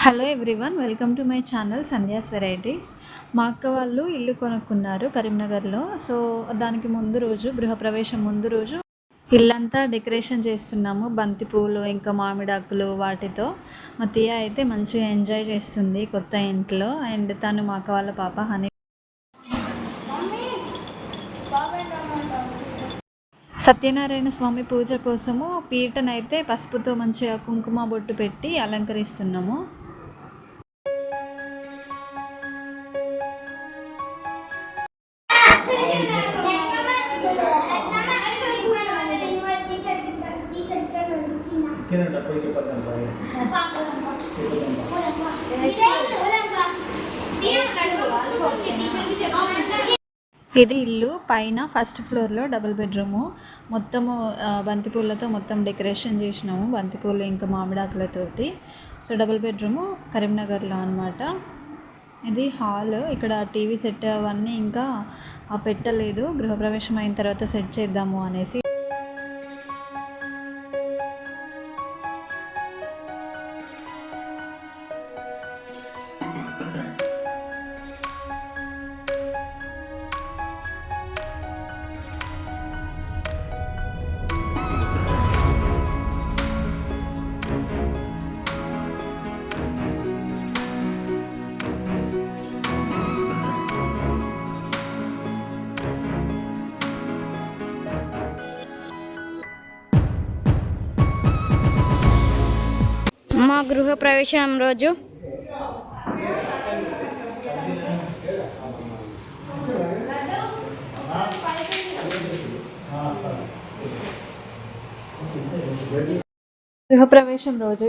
Hello everyone, welcome to my channel Sandhya's varieties. మా అక్క వాళ్ళు ఇల్లు కొనుక్కున్నారు కరీంనగర్లో. సో దానికి ముందు రోజు, గృహప్రవేశం ముందు రోజు ఇల్లంతా డెకరేషన్ చేస్తున్నాము. బంతి పూలు ఇంకా మామిడాకులు వాటితో. మా తీయ అయితే మంచిగా ఎంజాయ్ చేస్తుంది కొత్త ఇంట్లో. అండ్ తను మా అక్క వాళ్ళ పాప హనీ. సత్యనారాయణ స్వామి పూజ కోసము పీటనైతే పసుపుతో మంచిగా కుంకుమ బొట్టు పెట్టి అలంకరిస్తున్నాము. ఇది ఇల్లు పైన ఫస్ట్ ఫ్లోర్లో డబుల్ బెడ్రూము. మొత్తము బంతిపూలతో మొత్తం డెకరేషన్ చేసినాము, బంతిపూలు ఇంకా మామిడాకులతోటి. సో డబుల్ బెడ్రూము కరీంనగర్లో అనమాట. ఇది హాల్. ఇక్కడ టీవీ సెట్ అవన్నీ ఇంకా పెట్టలేదు, గృహప్రవేశం అయిన తర్వాత సెట్ చేద్దాము అనేసి. మా గృహప్రవేశం రోజు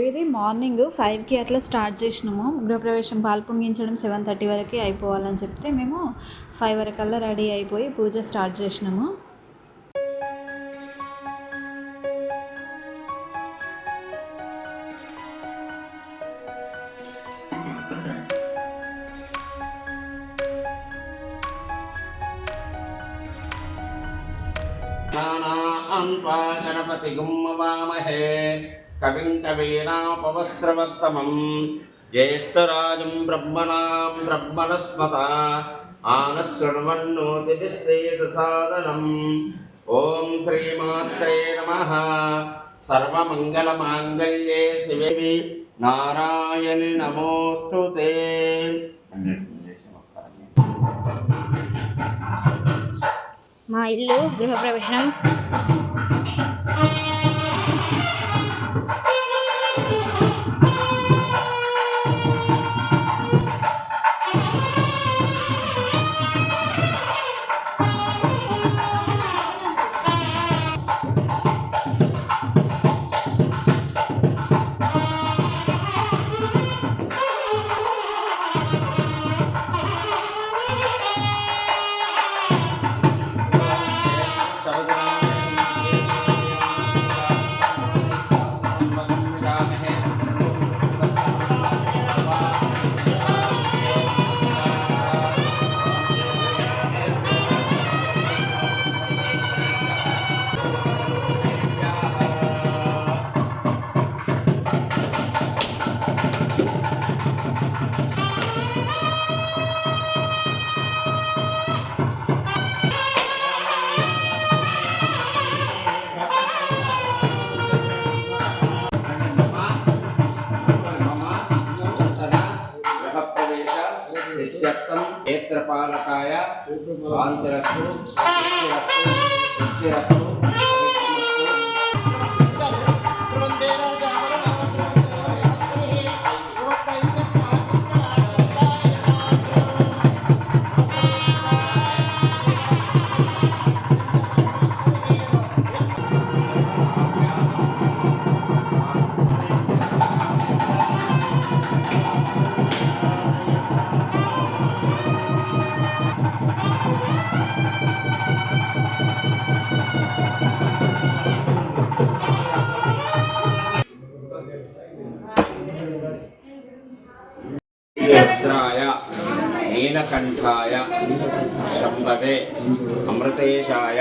ఇది మార్నింగ్ 5కి అట్లా స్టార్ట్ చేసినాము. గృహప్రవేశం పాలు పొంగించడం 7:30 వరకు అయిపోవాలని చెప్తే మేము 5 వరకల్లా రెడీ అయిపోయి పూజ స్టార్ట్ చేసినాము. गणपति गुम्मवामहे कविं कवीनापवस्त्रवस्तमं ज्येष्ठराजं ब्रह्मणां ब्रह्मणस्पता आनशृण्वन्नोतिष्ठेतसादनम्। ॐ श्रीमात्रे नमः। सर्वमङ्गलमाङ्गल्ये शिवे नारायणि नमोस्तुते। మా ఇల్లు గృహప్రవేశం నేత్రపాలకాయ కాంతిరస్తు रुद्राय नीलकंठाय शंभवे अमृतेशाय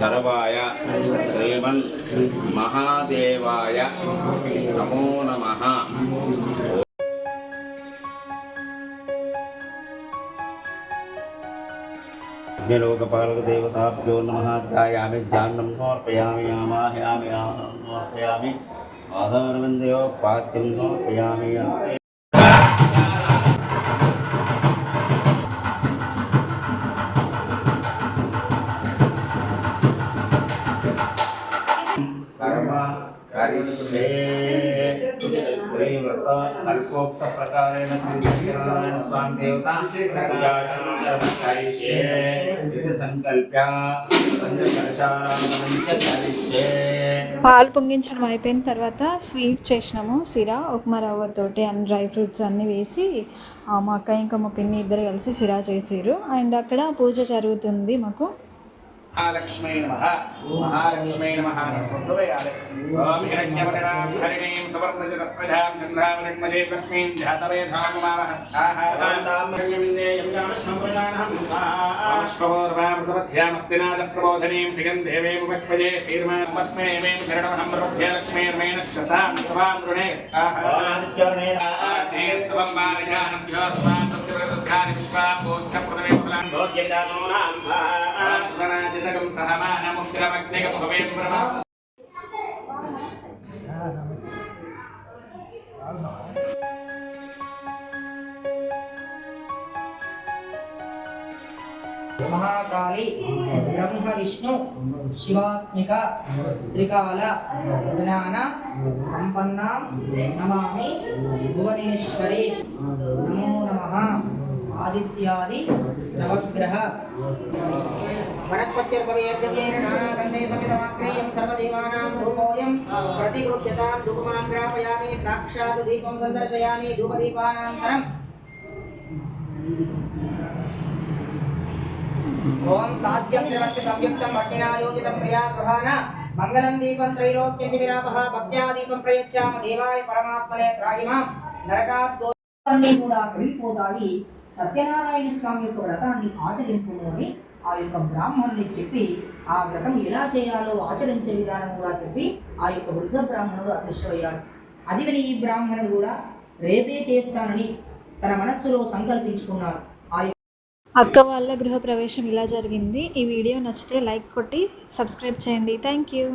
सर्वाय श्रीमन् महादेवाय नमो नमः। अग्निलोकपालकदेवताभ्यो नमः ध्यायामि ध्यानं समर्पयामि आवाहयामि आवाहनं समर्पयामि आधारवन्दयो पाद्यं समर्पयामि कर्म करिष्ये श्रीव्रत कल्पोक्त प्रकारेण श्रीसत्यनारायण स्वामी देवता करिष्ये इति संकल्प्य पंचकलशाराधनं च करिष्ये। పాలు పొంగించడం అయిపోయిన తర్వాత స్వీట్ చేసినాము సిరా ఉప్మా రవ్వతోటి అండ్ డ్రై ఫ్రూట్స్ అన్నీ వేసి మా అక్క ఇంకా మా పిన్ని ఇద్దరు కలిసి సిరా చేసారు అండ్ అక్కడ పూజ జరుగుతుంది మాకు. महालक्ष्मी नमः महालक्ष्मी नमः ओम हिरण्यवर्णां हरिणीं सुवर्णजलस्रजां चन्द्रावृण्मजे लक्ष्मीं ध्यातवेधानुमावहस्ताः ताम्रण्यमिन्देयं यामश्वप्रजानहं स्वाहाश्वपूर्वामृतमध्यामस्तिनादप्रबोधनीं सिगन्धेवेमुपक्ष्पजे श्रीर्मात्मस्मे एवें शरणमहं प्रपद्ये लक्ष्मीर्मेण शतां त्वां वृणे स्वाहा चेत्त्वं वारयानभ्योऽस्मान् सत्यव्रतस्यानि विश्वापूज्यप्रदमे फलान् भोज्यजानूनां स्वाहा जगं सहमानमुग्रमग्निगं भवेत् ब्रह्म महाकाली ब्रह्म विष्णु शिवात्मिक त्रिकाल ज्ञान संपन्ना नमामि भुवनेश्वरी नमो नमः आदित्यादि नवग्रह वनस्पत्यर्पवेद्यमेन नानागन्धे समितमाग्नेयं सर्वदेवानां धूपोऽयं प्रतिगृह्यतां धूपमां ग्रापयामि साक्षात् दीपं सन्दर्शयामि धूपदीपानान्तरम् ओम साध्यं त्रिवक्ति संयुक्तं भट्टिनायोजितं प्रिया प्रभान मंगलं दीपं त्रैलोक्यन्ति विरापः भक्त्या दीपं प्रयच्छाम देवाय परमात्मने त्राहिमां नरकात् అన్నీ కూడా వెళ్ళిపోతాయి. సత్యనారాయణ స్వామి యొక్క వ్రతాన్ని ఆచరింపుకొని ఆ యొక్క బ్రాహ్మణుని చెప్పి ఆ వ్రతం ఎలా చేయాలో ఆచరించే విధానం కూడా చెప్పి ఆ యొక్క వృద్ధ బ్రాహ్మణుడు అదృశ్యమయ్యాడు. అది విని ఈ బ్రాహ్మణుడు కూడా రేపే చేస్తానని తన మనస్సులో సంకల్పించుకున్నాడు. అక్క వాళ్ళ గృహప్రవేశం ఇలా జరిగింది. ఈ వీడియో నచ్చితే లైక్ కొట్టి సబ్స్క్రైబ్ చేయండి. Thank you.